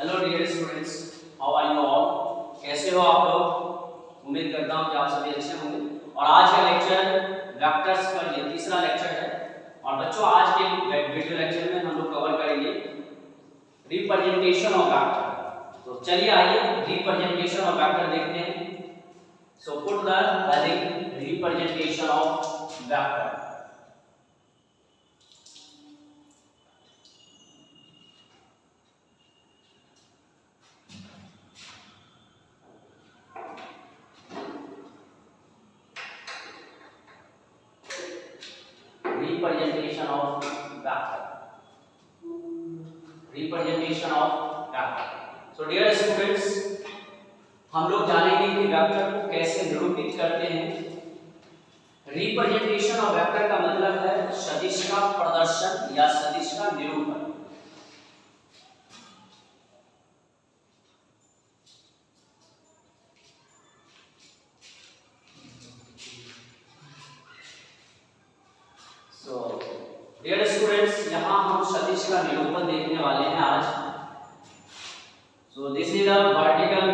Hello dear students, how are you all. कैसे हो आप लोग। उम्मीद करता हूँ कि आप सभी अच्छे होंगे। और आज का लेक्चर वेक्टर्स पर ये तीसरा लेक्चर है। और बच्चों आज के वीडियो लेक्चर में हम लोग कवर करेंगे रिप्रेजेंटेशन ऑफ वेक्टर। तो चलिए आइए रिप्रेजेंटेशन ऑफ वेक्टर देखते हैं। So put the heading representation of vector. Representation of vector. Representation of vector. So dear students, हम लोग जानेंगे कि वेक्टर को कैसे निरूपित करते हैं। रिप्रेजेंटेशन ऑफ वेक्टर का मतलब है सदिश का प्रदर्शन या सदिश का निरूपण। डियर स्टूडेंट्स, यहाँ हम सदिश का निरूपण देखने वाले हैं आज। So this is a vertical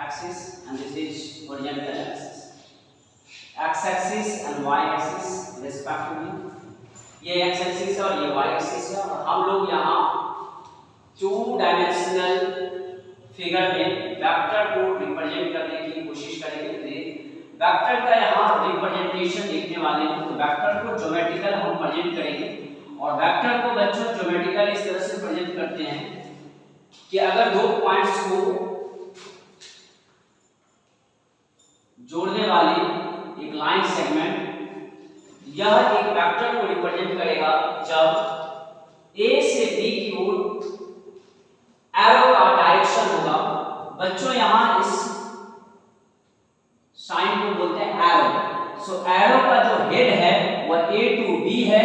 axis and this is horizontal axis, X axis and Y axis respectively. ये एक्स एक्सिस है और ये वाई एक्सिस है। और हम लोग यहाँ 2 डायमेंशनल फिगर में वेक्टर को रिप्रेजेंट करने की कोशिश करेंगे। वेक्टर का यहाँ रिप्रेजेंटेशन देखने वाले हैं। तो वेक्टर को ज्योमेट्रिकल हम प्रेजेंट करेंगे। और वेक्टर को बच्चों ज्योमेट्रिकल इस तरह से प्रेजेंट करते हैं कि अगर 2 पॉइंट्स को जोड़ने वाली एक लाइन सेगमेंट, यह एक वेक्टर को रिप्रेजेंट करेगा जब ए से बी की ओर एरो का डायरेक्शन होगा। बच्चों यहाँ इस साइन को बोलते हैं एरो। सो एरो का जो हेड है वह ए टू बी है।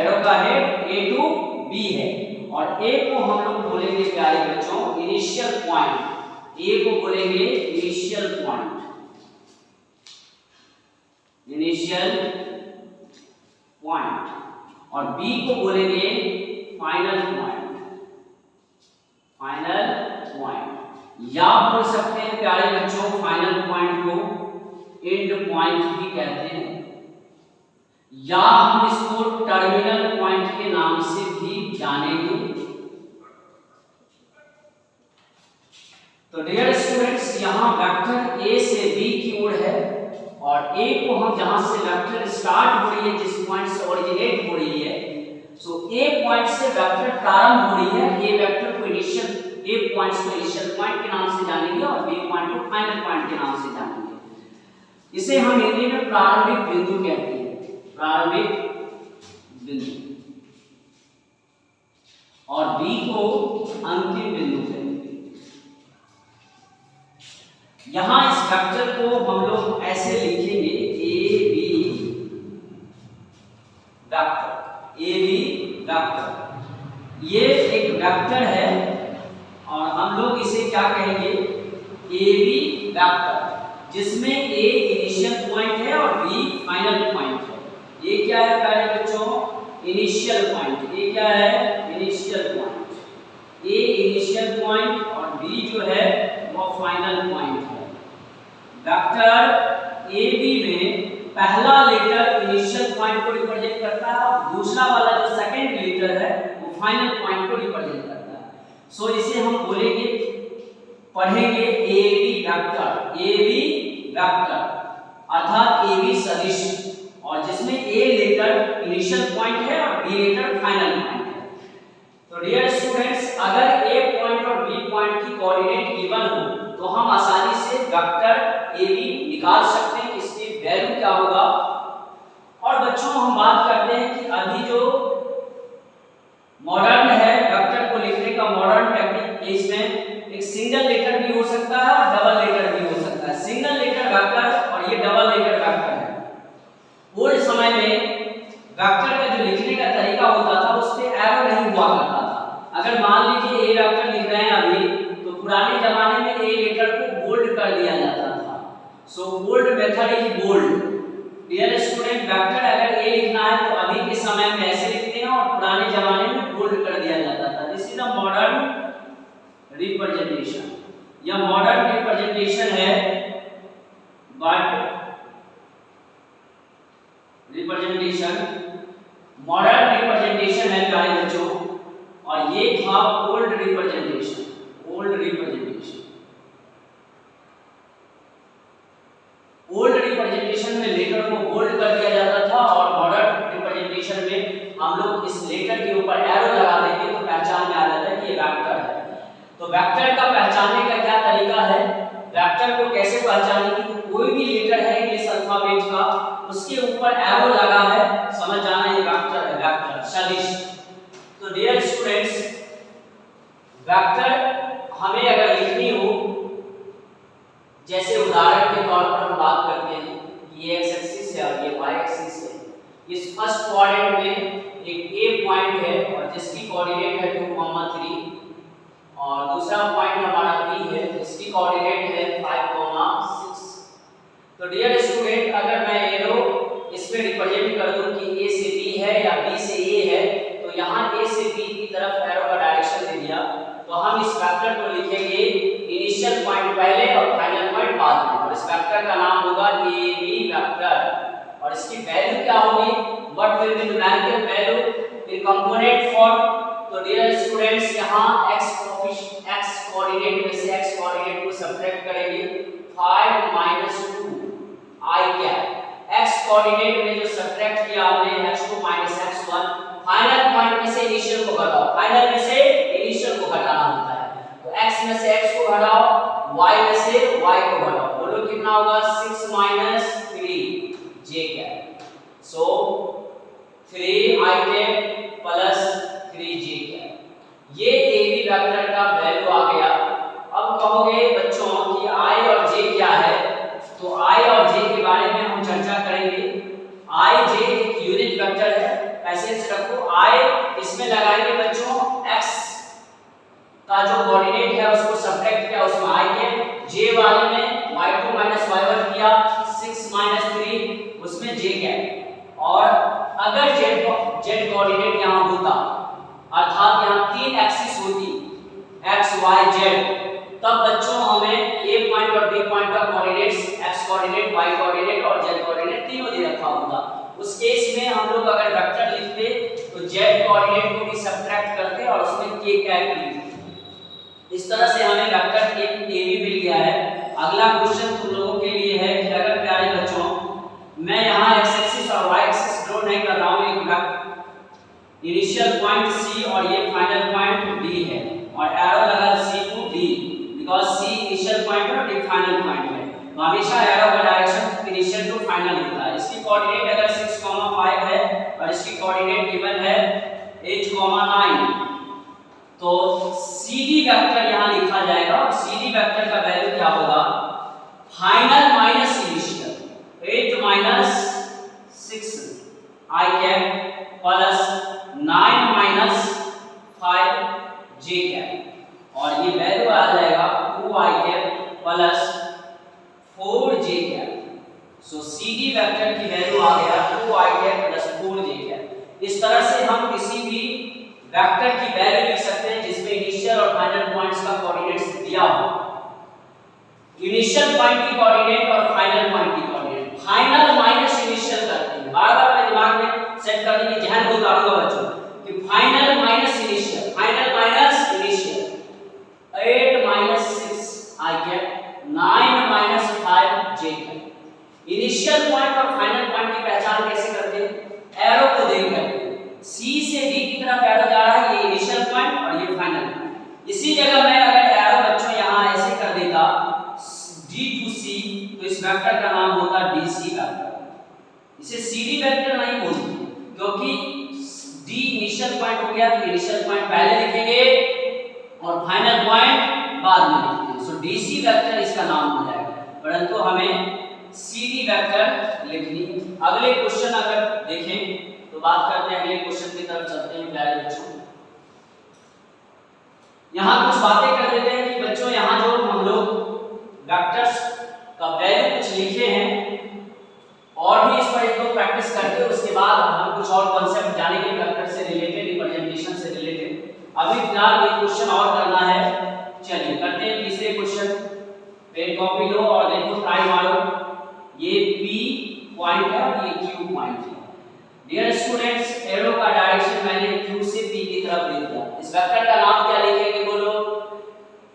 एरो का हेड ए टू बी है। और ए को हम लोग बोलेंगे प्यारे बच्चों इनिशियल पॉइंट। ए को बोलेंगे इनिशियल पॉइंट, इनिशियल पॉइंट। और बी को बोलेंगे फाइनल पॉइंट, फाइनल पॉइंट। या बोल सकते हैं प्यारे बच्चों फाइनल पॉइंट को एंड पॉइंट भी कहते हैं, या हम इसको टर्मिनल पॉइंट के नाम से भी जानेंगे। तो डियर स्टूडेंट्स, यहाँ वेक्टर ए से बी की ओर है। और ए को हम जहां से वेक्टर स्टार्ट हो रही है, जिस पॉइंट से ओरिजिनेट हो रही है, सो ए पॉइंट से वेक्टर प्रारंभ हो रही है। ए वेक्टर को इनिशियल, ए पॉइंट को इनिशियल पॉइंट के नाम से जानेंगे और बी पॉइंट को फाइनल पॉइंट के नाम से जानेंगे। इसे हम हिंदी में प्रारंभिक बिंदु कहते हैं, प्रारंभिक बिंदु। और बी को अंतिम बिंदु कहते हैं। यहां इस वेक्टर को हम लोग ऐसे लिखेंगे A B vector, A B vector. ये एक वेक्टर है और हम लोग इसे क्या कहेंगे, ए बी वेक्टर, जिसमें ए इनिशियल पॉइंट है और बी फाइनल पॉइंट है। ये क्या है प्यारे बच्चों, इनिशियल पॉइंट। ये क्या है, इनिशियल पॉइंट। ए इनिशियल पॉइंट और बी जो है वो फाइनल पॉइंट है। वेक्टर ए बी में पहला लेटर इनिशियल पॉइंट को रिप्रेजेंट करता है और दूसरा वाला जो सेकंड लेटर है वो फाइनल पॉइंट को रिप्रेजेंट करता है। सो इसे हम बोलेंगे, पढ़ेंगे A B vector, A B vector अर्थात ए बी सदिश, और जिसमें ए लेटर इनिशियल पॉइंट है और बी लेटर फाइनल पॉइंट है। तो डियर स्टूडेंट्स, अगर ए पॉइंट और बी पॉइंट की कोऑर्डिनेट गिवन हो तो हम आसानी से वेक्टर ए बी निकाल सकते हैं कि इसकी वैल्यू क्या होगा। और बच्चों हम बात करते हैं कि अभी जो मॉडर्न है वेक्टर को लिखने का मॉडर्न टेक्निक, इसमें एक सिंगल लेटर भी हो सकता है और डबल लेटर भी हो सकता है। सिंगल लेटर वेक्टर और ये डबल लेटर वेक्टर है। ओल्ड समय में वेक्टर का जो लिखने का तरीका होता था उस पे एरो नहीं हुआ करता था। अगर मान लीजिए ए वेक्टर लिख रहे हैं अभी, तो पुराने जमाने में ए लेटर को बोल्ड कर दिया जाता था। So bold method is bold. Dear student, vector अगर ए लिखना है तो अभी के समय में ऐसे लिखते हैं और पुराने जमाने में बोल्ड कर दिया जाता था। दिस इज द रिप्रेजेंटेशन, यह मॉडर्न रिप्रेजेंटेशन है, बट रिप्रेजेंटेशन मॉडर्न रिप्रेजेंटेशन है प्यारे बच्चों, और ये था old representation. Old representation, old representation में लेटर को बोल्ड कर दिया जाता था, और मॉडर्न रिप्रेजेंटेशन में हम लोग इस लेटर के ऊपर एरो लगा देंगे तो पहचान में आ जाता है कि ये वेक्टर है। तो वेक्टर का पहचानने का क्या तरीका है, वेक्टर को कैसे पहचानेंगे, तो कोई भी लेटर है इंग्लिश अल्फाबेट का, उसके ऊपर एरो लगा है, समझ जाना ये वेक्टर है, वेक्टर सदिश। तो डियर स्टूडेंट्स, वेक्टर हमें अगर लिखनी हो, जैसे उदाहरण के तौर पर हम बात करते हैं, ये एक्स एक्सिस है और ये वाई एक्सिस है। इस फर्स्ट क्वाड्रेंट में एक ए पॉइंट है और जिसकी कोऑर्डिनेट है 2,3, और दूसरा पॉइंट हमारा बी है जिसकी कोऑर्डिनेट है 5,6। तो डियर स्टूडेंट, अगर मैं एरो इसमें रिप्रेजेंट कर दूं कि ए से बी है या बी से ए है, तो यहाँ ए से बी की तरफ एरो का डायरेक्शन दे दिया, तो हम इस वेक्टर को लिखेंगे इनिशियल पॉइंट पहले और फाइनल पॉइंट बाद में, और इस वेक्टर का नाम होगा ए बी वेक्टर। और इसकी वैल्यू क्या होगी, what will be numerical value in component form. तो डियर स्टूडेंट्स, यहाँ x कोऑर्डिनेट में से x कोऑर्डिनेट को सब्ट्रैक्ट करेंगे, 5 - 2 i कैप। x कोऑर्डिनेट में जो सब्ट्रैक्ट किया आपने x2 - x1, फाइनल पॉइंट में से इनिशियल को घटाओ, फाइनल में से इनिशियल को घटाना होता है, तो x में से x को घटाओ, y में से y को घटाओ, बोलो कितना होगा, 6 - 3 j कैप। सो 3i cap plus 3j cap, ये AB वेक्टर का वैल्यू आ गया। अब कहोगे बच्चों कि i और j क्या है, तो i और j के बारे में हम चर्चा करेंगे। i j एक यूनिट वेक्टर है, पैसेज रखो, i इसमें लगाएंगे बच्चों x का जो कोऑर्डिनेट है उसको सब्ट्रैक्ट किया, उसमें i कैप, j वाले में y2 - y1 किया, 6 - 3 उसमें j कैप। और अगर z कोऑर्डिनेट यहाँ होता, अर्थात यहाँ 3 एक्सिस होती, x y z, तब बच्चों हमें a पॉइंट और b पॉइंट का coordinates x coordinate, y coordinate और z कोऑर्डिनेट तीनों दे रखा होता। उस केस में हम लोग अगर वेक्टर लिखते तो z कोऑर्डिनेट को भी सब्ट्रैक्ट करते और उसमें k कैप लिखते। इस तरह से हमें वेक्टर a भी मिल गया है। अगला क्वेश्चन तुम लोगों के लिए है कि अगर प्यारे बच्चों मैं यहाँ x एक्सिस और y एक्सिस ड्रॉ नहीं कर रहा हूँ, एक इनिशियल पॉइंट C और ये फाइनल पॉइंट D है, और एरो लगा C to D, because C initial point है और D फाइनल पॉइंट है, तो हमेशा एरो का डायरेक्शन इनिशियल टू फाइनल होता है। इसकी कोऑर्डिनेट अगर 6,5 है और इसकी कोऑर्डिनेट गिवन है 8,9, तो CD वेक्टर यहाँ लिखा जाएगा, और CD वेक्टर का वैल्यू क्या होगा, final minus initial, 8 - 6 i cap plus 9 - 5 j cap, और ये वैल्यू आ जाएगा 2i cap plus 4j cap. So CD vector की वैल्यू आ गया 2i cap plus 4j cap. इस तरह से हम किसी भी वेक्टर की वैल्यू लिख सकते हैं जिसमें इनिशियल और फाइनल पॉइंट्स का कोऑर्डिनेट्स दिया हो। इनिशियल पॉइंट की कोऑर्डिनेट और फाइनल पॉइंट की कोऑर्डिनेट, फाइनल माइनस इनिशियल करते हैं, बार-बार मैं दिमाग में सेट करने की ध्यान को उतारूंगा बच्चों कि final minus initial, final minus initial, 8 - 6 i cap, 9 - 5 j cap. Initial point और फाइनल पॉइंट की पहचान कैसे करते हैं, एरो को देखकर, C से D की तरफ एरो जा रहा है, ये इनिशियल पॉइंट और ये फाइनल पॉइंट। इसी जगह मैं अगर एरो बच्चों यहाँ ऐसे कर देता D to C, तो इस वेक्टर का नाम होता DC वेक्टर। इसे CD वेक्टर नहीं बोलते क्योंकि D इनिशियल पॉइंट हो गया, तो इनिशियल पॉइंट पहले लिखेंगे और फाइनल पॉइंट बाद में लिखेंगे, सो DC वेक्टर इसका नाम हो जाएगा, परंतु हमें CD वेक्टर लिखनी। अगले क्वेश्चन अगर देखें तो बात करते हैं, अगले क्वेश्चन की तरफ चलते हैं प्यारे बच्चों। यहाँ कुछ बातें कर देते हैं कि बच्चों यहाँ जो हम लोग वेक्टर्स का वैल्यू कुछ लिखे हैं, और भी इस पर एक दो प्रैक्टिस करके उसके बाद हम कुछ और कॉन्सेप्ट जानेंगे वेक्टर से रिलेटेड, रिप्रेजेंटेशन से रिलेटेड। अभी फिलहाल एक क्वेश्चन और करना है चलिए करते हैं तीसरे क्वेश्चन। पेन कॉपी लो और देखो ट्राई मारो। ये P पॉइंट है और ये Q पॉइंट है। डियर स्टूडेंट्स, एरो का डायरेक्शन मैंने Q से P की तरफ दे दिया। इस वेक्टर का नाम क्या लिखेंगे बोलो?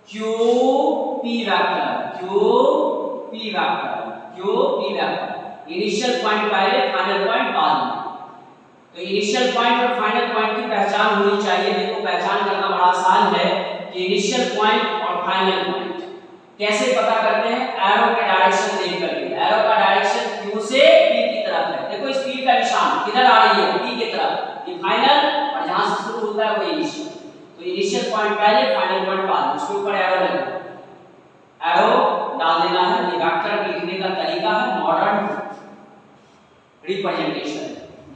QP vector. QP vector, QP vector. Initial point पहले, फाइनल पॉइंट बाद में। तो इनिशियल पॉइंट और फाइनल पॉइंट की पहचान होनी चाहिए। देखो पहचान करना बड़ा आसान है कि इनिशियल पॉइंट और फाइनल पॉइंट कैसे पता करते हैं? एरो के डायरेक्शन देख करके। एरो का डायरेक्शन Q से P की तरफ है। देखो इस तीर का निशान किधर आ रही है? P की तरफ। ये फाइनल और जहां से शुरू होता है वो इनिशियल। तो इनिशियल पॉइंट पहले, फाइनल पॉइंट बाद में। उसके ऊपर एरो लगेगा, एरो डाल देना है। ये वेक्टर लिखने का तरीका है, मॉडर्न रिप्रेजेंटेशन।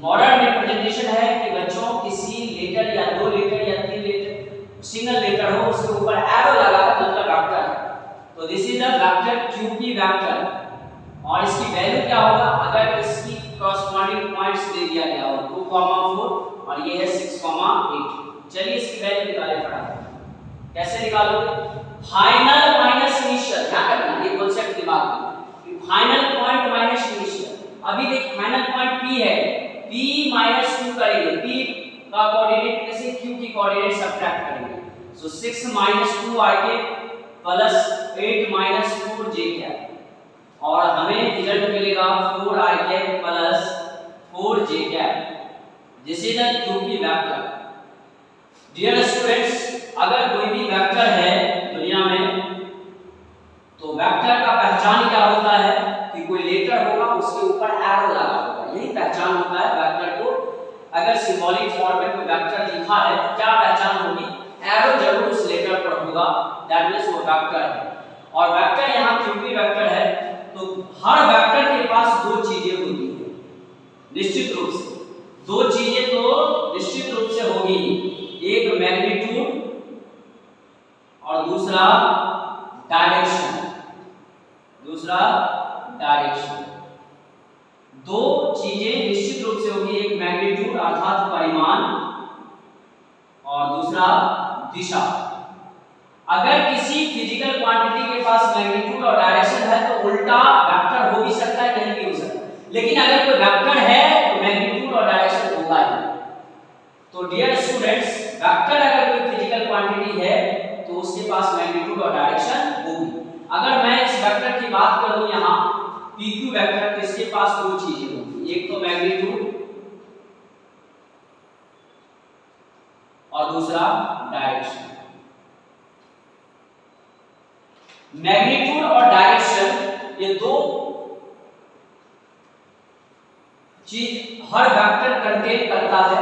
मॉडर्न रिप्रेजेंटेशन है कि बच्चों किसी लेटर या दो लेटर या तीन लेटर, सिंगल लेटर हो, उसके ऊपर एरो लगा है मतलब वेक्टर है। तो this is the vector QP vector. और इसकी वैल्यू क्या होगा? अगर इसकी कॉरस्पॉन्डिंग पॉइंट्स दे दिया गया हो 2, 4 और ये है 6, 8। चलिए इसकी वैल्यू निकाले फटाफट। कैसे निकालोगे? Final minus initial. ध्यान रखना ये कांसेप्ट दिमाग में, फाइनल पॉइंट माइनस इनिशियल। अभी देखिए फाइनल पॉइंट P है, P माइनस 2 करेंगे। P का कोऑर्डिनेट में से Q की कोऑर्डिनेट सब्ट्रैक्ट करेंगे। सो 6 माइनस 2 आके प्लस 8 माइनस 4 j कैप, और हमें रिजल्ट मिलेगा 4 i cap plus 4 j cap. This is the QP vector. Dear students, अगर कोई भी वेक्टर है दुनिया में तो वेक्टर का पहचान क्या होता है कि कोई लेटर होगा उसके ऊपर एरो लगा होगा। यही पहचान होता है वेक्टर को। अगर सिंबॉलिक फॉर्म में कोई वेक्टर लिखा है तो क्या पहचान होगी? एरो जरूर उस लेटर पर होगा, दैट मींस वो वेक्टर है। और वेक्टर यहाँ QP वेक्टर है तो हर वेक्टर के पास दो चीजें होती है निश्चित रूप से। दो चीजें तो निश्चित रूप से होगी, एक मैग्नीट्यूड और दूसरा डायरेक्शन। दूसरा डायरेक्शन। दो चीजें निश्चित रूप से होगी, एक मैग्नीट्यूड अर्थात परिमाण और दूसरा दिशा। अगर किसी फिजिकल क्वांटिटी के पास मैग्नीट्यूड और डायरेक्शन है तो उल्टा वेक्टर हो भी सकता है, कहीं भी हो सकता है। लेकिन अगर कोई वेक्टर है तो मैग्नीट्यूड और डायरेक्शन होगा ही। तो डियर स्टूडेंट्स, वेक्टर अगर कोई फिजिकल क्वांटिटी है तो उसके पास मैग्नीट्यूड और डायरेक्शन होगी। अगर मैं इस वेक्टर की बात करूं यहाँ PQ वेक्टर, तो इसके पास दो चीजें होंगी, एक तो मैग्नीट्यूड और दूसरा डायरेक्शन। मैग्नीट्यूड और डायरेक्शन ये दो चीज हर वेक्टर कंटेन करता है।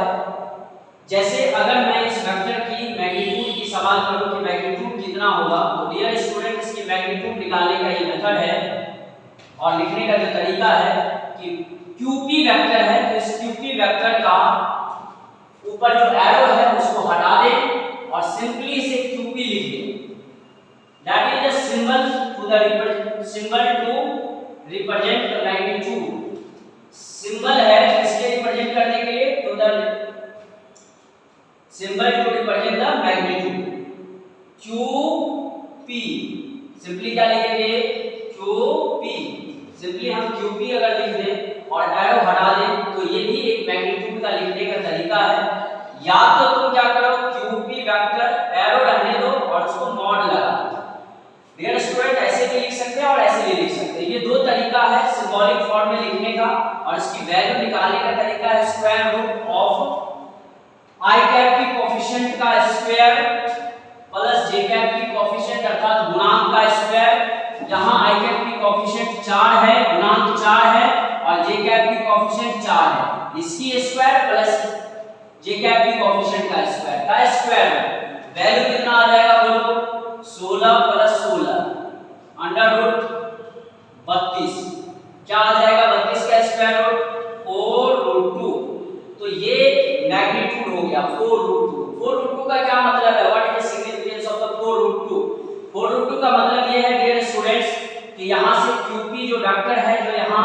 जैसे अगर मैं इस वेक्टर की मैग्नीट्यूड की सवाल करूं कि मैग्नीट्यूड कितना होगा, तो डियर स्टूडेंट इसकी मैग्नीट्यूड निकालने का ये मेथड है और लिखने का जो तरीका है कि QP वेक्टर है तो इस QP वेक्टर का ऊपर जो एरो है उसको हटा दें और सिंपली इसे QP लिख दें। That is the symbol to represent the magnitude. Symbol है इसके रिप्रेजेंट करने के लिए, to the symbol to represent the magnitude. QP simply क्या लिखेंगे? QP। सिंपली हम QP अगर लिख दें और एरो हटा दें तो ये भी एक मैग्नीट्यूड का लिखने का तरीका है। या तो तुम क्या करो, QP वेक्टर एरो रहने दो और उसको मॉड लगा दो। डियर स्टूडेंट, ऐसे भी लिख सकते हैं और ऐसे भी लिख सकते हैं। ये दो तरीका है सिंबॉलिक फॉर्म में लिखने का। और इसकी वैल्यू निकालने का तरीका है square root of i cap की कोएफिशिएंट का स्क्वायर प्लस j कैप की कोएफिशिएंट अर्थात गुणांक का स्क्वायर। यहाँ i कैप की कोएफिशिएंट 4 है, गुणांक 4 है और j कैप की कोएफिशिएंट 4 है। इसकी स्क्वायर प्लस j कैप की कोएफिशिएंट का स्क्वायर वैल्यू कितना आ जाएगा बोलो? 16 प्लस 16 अंडर रूट 32। क्या आ जाएगा 32 का स्क्वायर रूट? 4 रूट 2। तो ये मैग्नीट्यूड हो गया 4 रूट 2। 4 रूट 2 का क्या मतलब है? What is the significance of the 4 root 2? 4 root 2 का मतलब ये है डियर स्टूडेंट्स कि यहाँ से QP जो वेक्टर है, जो यहाँ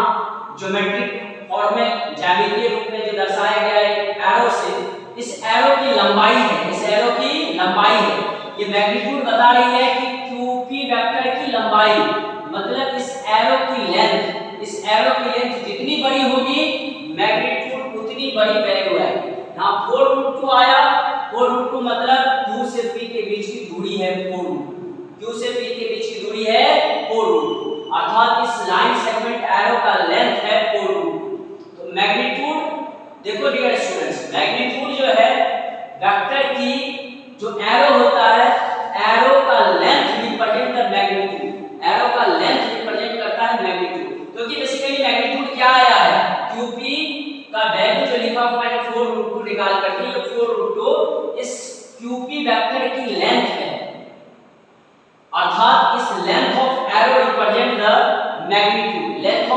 ज्योमेट्रिक फॉर्म में ज्यामितीय रूप में जो दर्शाया गया है एरो से, इस एरो की लंबाई है, इस एरो की लंबाई है। ये मैग्नीट्यूड बता रही है कि QP वेक्टर की लंबाई, मतलब इस एरो की लेंथ, इस एरो की लेंथ जितनी बड़ी होगी मैग्नीट्यूड उतनी बड़ी वैल्यू आएगी। यहाँ 4√2 आया, 4√2 मतलब Q से P के बीच की दूरी है 4√2, Q से P के बीच की दूरी है 4√2, अर्थात इस लाइन सेगमेंट एरो का लेंथ है 4√2। तो मैग्नीट्यूड देखो डियर स्टूडेंट्स, मैग्नीट्यूड जो है वेक्टर की जो एरो होता है, एरो का length represent the magnitude, arrow का लेंथ रिप्रेजेंट करता है मैग्नीट्यूड। क्योंकि बेसिकली मैग्नीट्यूड क्या आया है, QP का वैल्यू जो लिखा हुआ है 4√2 निकाल करके, ये 4√2 इस QP वेक्टर की लेंथ है, अर्थात इस length of arrow represent the magnitude, length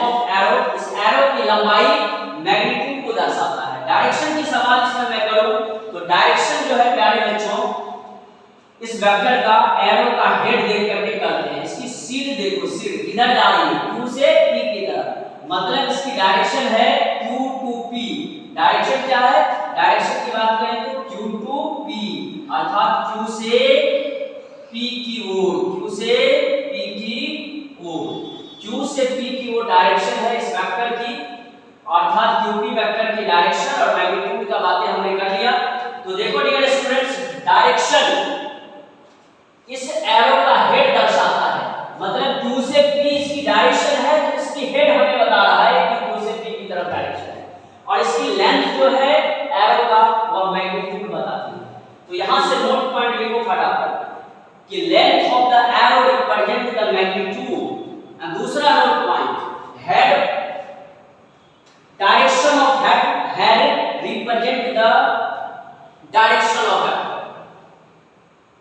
of arrow, इस एरो की लंबाई मैग्नीट्यूड को दर्शाता है। डायरेक्शन की सवाल इसमें मैं करूं तो डायरेक्शन जो है प्यारे बच्चों, इस वेक्टर का एरो का हेड देख करके करते हैं। इसकी सीध देखो, सीध किधर जा रही है, Q से P की तरफ, मतलब इसकी डायरेक्शन है Q to P। डायरेक्शन क्या है, डायरेक्शन की बात करें तो Q to P, अर्थात Q से P की ओर, Q से P की ओर, Q से P की ओर डायरेक्शन है इस वेक्टर की, अर्थात QP वेक्टर की डायरेक्शन और मैग्नीट्यूड का बातें हमने कर लिया। तो देखो डियर स्टूडेंट्स, डायरेक्शन इस एरो का हेड दर्शाता है, मतलब Q से P इसकी डायरेक्शन है, तो इसकी हेड हमें बता रहा है कि Q से P की तरफ डायरेक्शन है, और इसकी लेंथ जो है एरो का वह मैग्नीट्यूड बताती है। तो यहां से नोट पॉइंट लिखो फटाफट कि length of the arrow represent the magnitude, and दूसरा note point head, direction of head represent the direction of vector,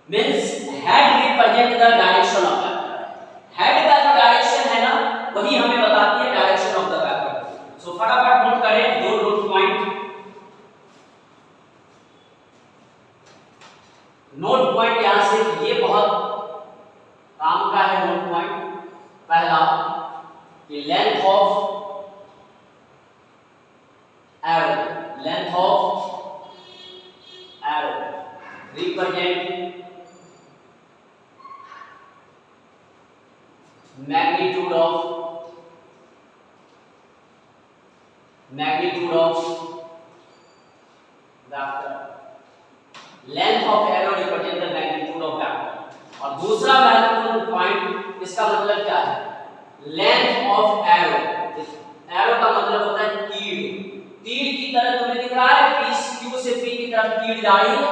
means head represent the direction of vector. Head का जो डायरेक्शन है ना, वही हमें बताती है direction of the vector. So फटाफट नोट करें दो नोट पॉइंट। नोट पॉइंट यहां से ये बहुत काम का है नोट पॉइंट। पहला कि length of arrow, length of arrow represent magnitude of vector, length of arrow represent the magnitude of vector। और दूसरा महत्वपूर्ण पॉइंट, इसका मतलब क्या है, लेंथ ऑफ एरो, एरो का मतलब होता है तीर, तीर की तरह तुम्हें दिख रहा है कि इस Q से P की तरफ तीर जा रही है,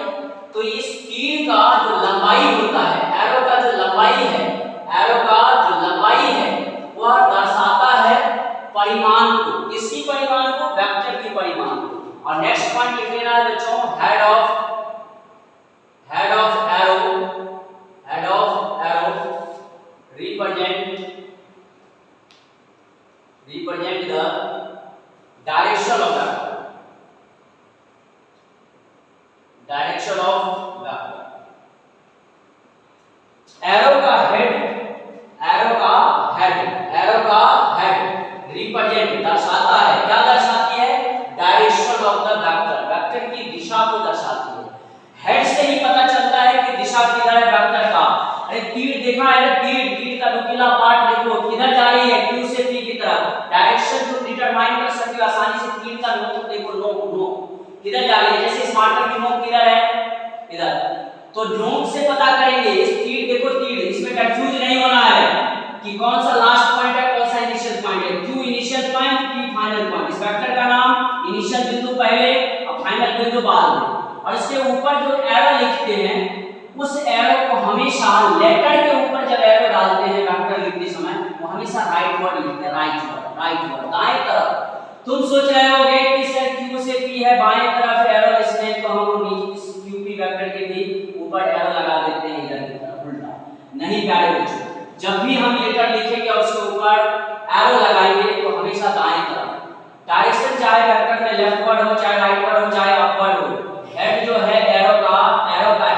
तो इस तीर का जो लंबाई होता है, एरो का जो लंबाई है, एरो का जो लंबाई है वह दर्शाता है परिमाण को, किसकी परिमाण को, वेक्टर की परिमाण को। और नेक्स्ट पॉइंट लिख लेना है बच्चों, head of arrow represent the direction of vector, direction of vector। Arrow का हेड रिप्रेजेंट दर्शाता है, क्या दर्शाती है, direction of the vector, vector की दिशा को दर्शाती है। हेड से ही पता चलता है कि दिशा किधर है वेक्टर का। अरे तीर देखा है, तीर का नुकीला पार्ट देखो किधर जा रही है, Q से P की तरफ। डायरेक्शन तुम डिटरमाइन कर सकते हो आसानी से, तीर का नोक देखो, नोक किधर जा रही है, जैसे इस मार्कर की नोक किधर है, इधर, तो नोक से पता करेंगे। इस तीर देखो, तीर, इसमें कंफ्यूज नहीं होना है कि कौन सा लास्ट पॉइंट है, कौन सा इनिशियल पॉइंट है। Q initial point, P final point. इस वेक्टर का नाम इनिशियल बिंदु पहले और फाइनल बिंदु बाद में। और इसके ऊपर जो एरो लिखते हैं, उस एरो को हमेशा लेटर के ऊपर जब एरो डालते हैं वेक्टर लिखते समय, वो हमेशा राइट वर्ड लिखते हैं, राइट वर्ड दाएं तरफ। तुम सोच रहे होगे कि सर Q से P है बाएं तरफ एरो, इसमें तो हम इस QP वेक्टर के भी ऊपर एरो लगा देते हैं इधर की तरफ, उल्टा नहीं प्यारे बच्चों। जब भी हम लेटर लिखेंगे और उसके ऊपर एरो लगाएंगे तो हमेशा दाएं तरफ। डायरेक्शन चाहे वेक्टर में लेफ्टवर्ड हो, चाहे राइटवर्ड हो, चाहे अपवर्ड हो, हेड जो है एरो का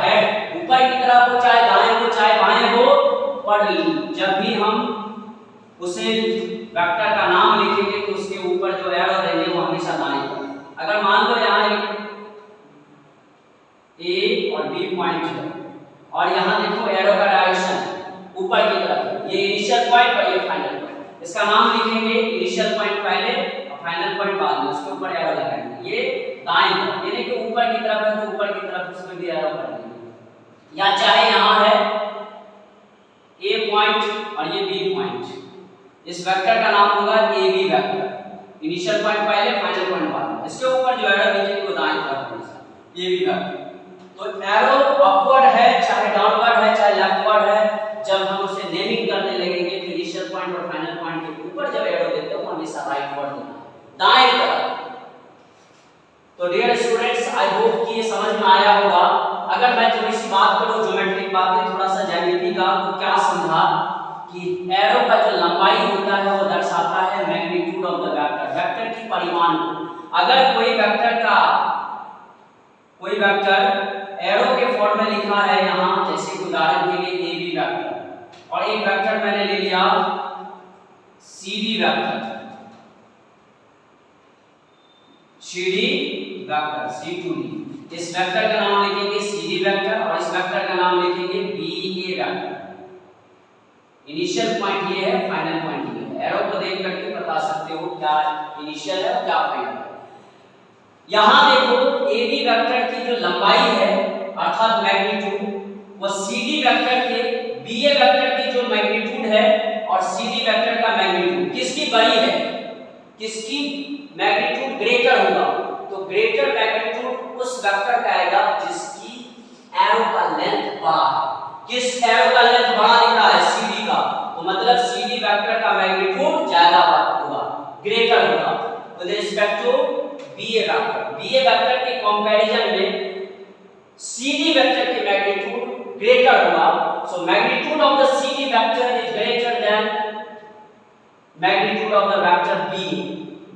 हेड ऊपर की तरफ हो, चाहे दाएं हो चाहे बाएं हो, पर जब भी हम उसे वेक्टर का नाम लिखेंगे तो उसके ऊपर जो एरो देंगे वो हमेशा दाएं तरफ। अगर मान लो यहाँ A और बी पॉइंट है, और यहाँ देखो एरो का डायरेक्शन ऊपर की तरफ, ये इनिशियल पॉइंट और ये फाइनल पॉइंट। इसका नाम लिखेंगे इनिशियल पॉइंट पहले और फाइनल पॉइंट बाद में, उसके ऊपर एरो लगाएंगे। ये दाएं तरफ यानी कि ऊपर की तरफ है तो ऊपर की तरफ उसमें भी एरो कर देंगे, या चाहे यहाँ है ए पॉइंट और ये बी पॉइंट, इस वेक्टर का नाम होगा A B vector. Initial point पहले फाइनल पॉइंट बाद में, इसके ऊपर जो एरो लिखेंगे वो दाएं तरफ होगा ए बी वेक्टर। तो एरो अपवर्ड है चाहे डाउनवर्ड है चाहे लेफ्टवर्ड है, जब हम उसे नेमिंग करने लगेंगे तो इनिशियल पॉइंट और फाइनल पॉइंट के ऊपर जब एरो देते हैं वो हमेशा राइटवर्ड देना है, दाएं तरफ। तो डियर स्टूडेंट्स, आई होप कि ये समझ में आया होगा। अगर मैं थोड़ी सी बात करूं ज्योमेट्रिक बातें, थोड़ा सा ज्यामिति का, तो क्या समझा कि एरो का जो लंबाई होता है वो दर्शाता है magnitude of the vector, vector की परिमाण को। अगर कोई वेक्टर एरो के फॉर्म में लिखा है यहाँ, जैसे उदाहरण के लिए ए बी वेक्टर, और एक वेक्टर मैंने ले लिया C D vector, C to D, इस वेक्टर का नाम लिखेंगे सी डी वेक्टर और इस वेक्टर का नाम लिखेंगे बी ए वेक्टर। इनिशियल पॉइंट ये है, फाइनल पॉइंट ये है। एरो को देख करके बता सकते हो क्या इनिशियल है और क्या फाइनल है। यहाँ देखो ए बी वेक्टर की जो लंबाई है अर्थात मैग्नीट्यूड, वो सी डी वेक्टर के बी ए वेक्टर की जो मैग्नीट्यूड है और सी डी वेक्टर का मैग्नीट्यूड किसकी बड़ी है, किसकी मैग्नीट्यूड ग्रेटर होगा, तो ग्रेटर मैग्नीट्यूड उस वेक्टर का आएगा जिसकी एरो का लेंथ बड़ा है। किस एरो का लेंथ बड़ा दिख रहा है, CD का, तो मतलब CD वेक्टर का मैग्नीट्यूड ज्यादा होगा, ग्रेटर होगा विद रिस्पेक्ट टू BA वेक्टर। BA वेक्टर के कंपैरिजन में CD वेक्टर की मैग्नीट्यूड ग्रेटर होगा। So magnitude of the CD vector is greater than magnitude of the vector BA।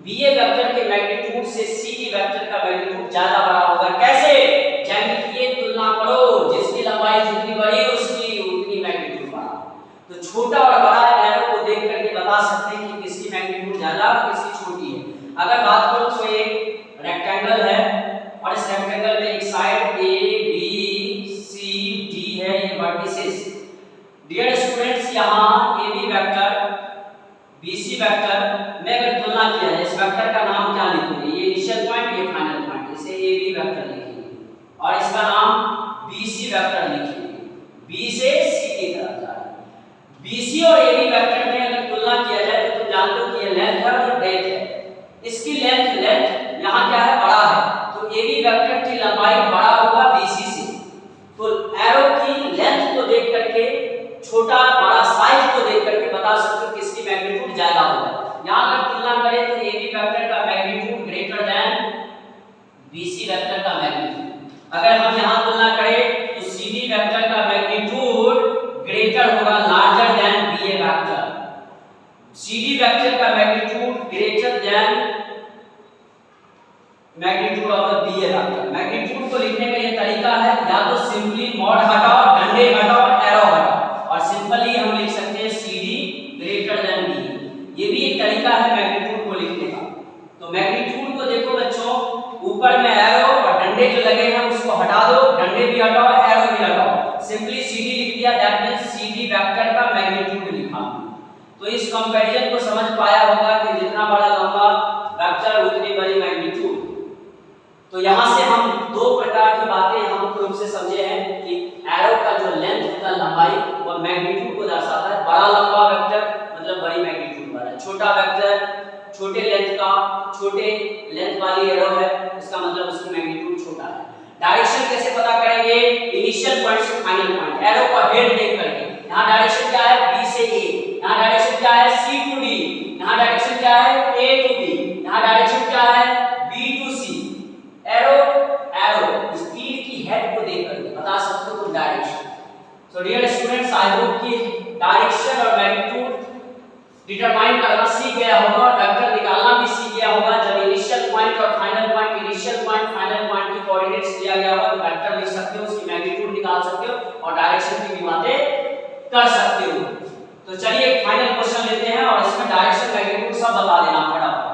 BA vector के मैग्नीट्यूड से CD वेक्टर का magnitude ज्यादा बड़ा होगा। कैसे? ज्यामितीय तुलना करो, जिसकी लंबाई जितनी बड़ी उसकी उतनी मैग्नीट्यूड बड़ा। तो छोटा और बड़ा एरो को देख करके बता सकते हैं कि किसकी मैग्नीट्यूड ज्यादा और किसकी छोटी है। अगर बात करो तो एक रेक्टेंगल है और इस रेक्टेंगल में एक side A B C D है, ये वर्टिसेस। डियर स्टूडेंट्स, यहाँ AB वेक्टर BC वेक्टर में अगर तुलना किया जाए, इस वेक्टर का नाम क्या लिखेंगे, ये इनिशियल पॉइंट ये फाइनल पॉइंट, इसे AB वेक्टर लिखेंगे और इसका नाम BC वेक्टर लिखेंगे। B से C की तरफ जा रहा है। BC और AB वेक्टर में अगर तुलना किया जाए तो तुम जानते हो कि ये लेंथ है और ये ब्रेथ है। इसकी लेंथ यहाँ क्या है, बड़ा है, तो AB वेक्टर की लंबाई बड़ा होगा BC से। तो एरो की लेंथ को देख करके, छोटा बड़ा साइज को देख करके बता सकते हो किसकी मैग्नीट्यूड ज्यादा होगा। यहाँ अगर तुलना करें तो AB वेक्टर का magnitude greater than BC vector का मैग्नीट्यूड। अगर हम यहाँ तुलना करें तो CD वेक्टर का मैग्नीट्यूड ग्रेटर होगा, larger than BA vector. CD vector का magnitude greater than magnitude of the BA vector. Magnitude को लिखने का ये तरीका है, या तो सिंपली मॉड हटाओ, डंडे हटाओ, एरो हटाओ, और सिंपली हम लिख सकते हैं CD ग्रेटर देन BA। ये भी एक तरीका है मैग्नीट्यूड को लिखने का। तो मैग्नीट्यूड को देखो बच्चों, ऊपर में एरो और डंडे जो लगे हैं उसको हटा दो, डंडे भी हटाओ, एरो भी हटाओ, सिंपली CD लिख दिया, दैट मींस CD वेक्टर का मैग्नीट्यूड लिखा। तो इस कंपैरिजन को समझ पाया होगा कि जितना बड़ा लंबा वेक्टर उतनी बड़ी मैग्नीट्यूड। तो यहाँ से हम दो प्रकार की बातें हम मुख्य रूप से समझे हैं कि एरो का जो लेंथ होता है, लंबाई, वो मैग्नीट्यूड को दर्शाता है। बड़ा लंबा वेक्टर मतलब बड़ी मैग्नीट्यूड वाला, छोटा वेक्टर छोटे लेंथ का, छोटे लेंथ वाली एरो है, इसका मतलब उसकी मैग्नीट्यूड छोटा है। डायरेक्शन कैसे पता करेंगे? इनिशियल पॉइंट से फाइनल पॉइंट, एरो का हेड देख करके। यहाँ डायरेक्शन क्या है, B से A, यहाँ डायरेक्शन क्या है, C to D, यहाँ डायरेक्शन क्या है, A to B, यहाँ डायरेक्शन क्या है, B to C। Arrow speed की हेड को देख करके बता सकते हो तुम direction. So dear students, I hope कि डायरेक्शन और मैग्नीट्यूड डिटरमाइन करना सीख गया होगा और वेक्टर निकालना भी सीख गया होगा। जब इनिशियल पॉइंट और final point, initial point final point की कोऑर्डिनेट्स दिया गया होगा तो वेक्टर लिख सकते हो, उसकी मैग्नीट्यूड निकाल सकते हो और डायरेक्शन की भी बातें कर सकते हो। तो चलिए एक फाइनल क्वेश्चन लेते हैं और इसमें डायरेक्शन मैग्नीट्यूड सब बता देना फटाफट।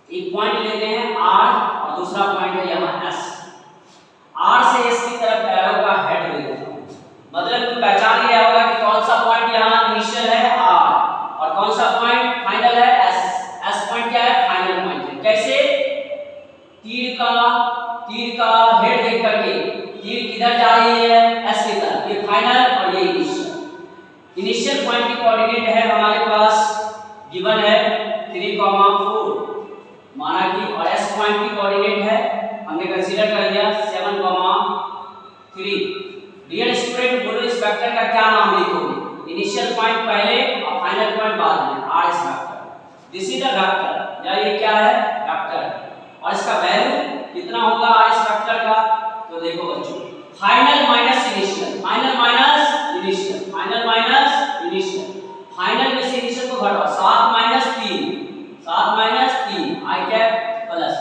एक पॉइंट लेते हैं R और दूसरा पॉइंट है यहाँ S। तीर का हेड देख करके तीर किधर जा रही है, एस की तरफ, ये फाइनल और ये इनिशियल। इनिशियल पॉइंट की कोऑर्डिनेट है हमारे पास गिवन है 3,4 माना कि, और एस पॉइंट की कोऑर्डिनेट है हमने कंसीडर कर लिया 7,3। डियर स्टूडेंट बोलो इस वेक्टर का क्या नाम लिखोगे, इनिशियल पॉइंट पहले और फाइनल पॉइंट बाद में, R S vector. This is the vector, या ये क्या है, वेक्टर है, और इसका वैल्यू कितना होगा आर एस वेक्टर का, तो देखो बच्चों final minus initial, final minus initial, final minus initial, final में से इनिशियल को घटाओ, 7 माइनस 3, 7 माइनस 3 आई कैप प्लस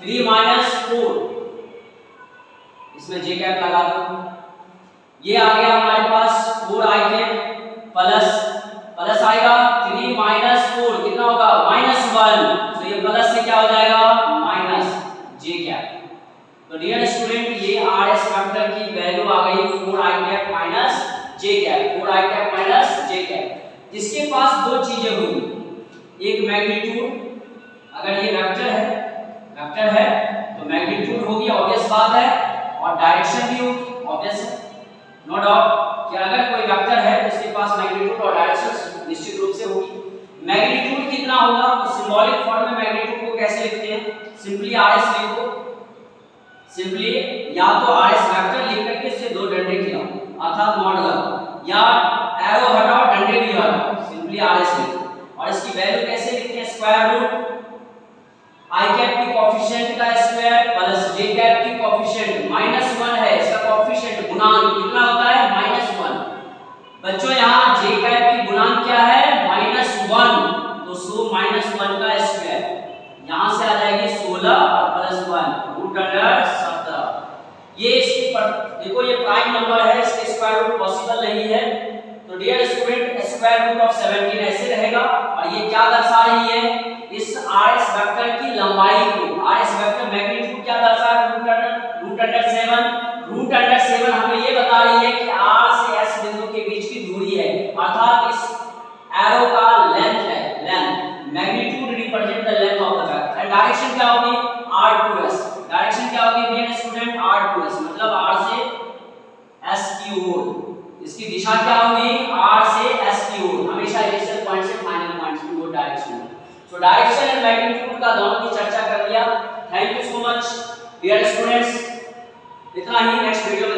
3 माइनस 4, इसमें जे कैप लगा दो, ये आ गया हमारे पास 4 आई कैप प्लस आएगा 3 माइनस 4 कितना होगा -1, तो ये प्लस से क्या हो जाएगा माइनस जे कैप। तो डियर स्टूडेंट ये आर एस वेक्टर की वैल्यू आ गई 4 आई कैप माइनस जे कैप, 4 आई कैप माइनस जे कैप। इसके पास दो चीजें होंगी, एक मैग्नीट्यूड, अगर ये वेक्टर है तो मैग्नीट्यूड होगी, ऑब्वियस बात है, और डायरेक्शन भी होगी, ऑब्वियस है, नो डाउट कि अगर कोई वेक्टर है तो उसके पास मैग्नीट्यूड और डायरेक्शन निश्चित रूप से होगी। मैग्नीट्यूड कितना होगा, तो सिंबॉलिक फॉर्म में मैग्नीट्यूड को कैसे लिखते हैं, सिंपली आर एस लिखो, सिंपली या तो आर एस वेक्टर लिख करके इससे दो डंडे खिलाओ अर्थात मॉड लगाओ, या एरो हटाओ डंडे भी हटाओ, सिंपली आर एस लिखो, और इसकी वैल्यू कैसे लिखते हैं, स्क्वायर रूट आई कैप की कोएफिशिएंट का स्क्वायर प्लस जे कैप की कोएफिशिएंट -1 है, इसका कोएफिशिएंट गुणांक कितना होता है -1। बच्चों यहाँ जे कैप की गुणांक क्या है -1, तो सो -1 का स्क्वायर, यहाँ से आ जाएगी 16 और +1 रूट अंडर 17। ये इसकी देखो ये प्राइम नंबर है, इसके स्क्वायर रूट पॉसिबल नहीं है, तो dear student square root of 17 ऐसे रहेगा, और ये क्या दर्शा रही है, इस आर एस वेक्टर की लंबाई को, आर एस वेक्टर मैग्नीट्यूड क्या दर्शा रहा है, रूट अंडर 7 हमें ये बता रही है कि आर से एस बिंदु के बीच की दूरी है, अर्थात इस एरो का लेंथ है, length magnitude represent the length of the vector, and direction क्या होगी r2s, डायरेक्शन क्या होगी डियर स्टूडेंट r2s, मतलब r से s की ओर, इसकी दिशा क्या होगी r से s की ओर, हमेशा इनिशियल पॉइंट से फाइनल पॉइंट की ओर डायरेक्शन। तो डायरेक्शन एंड मैग्नीट्यूड का दोनों की चर्चा कर लिया। Thank you so much dear students, इतना ही, नेक्स्ट वीडियो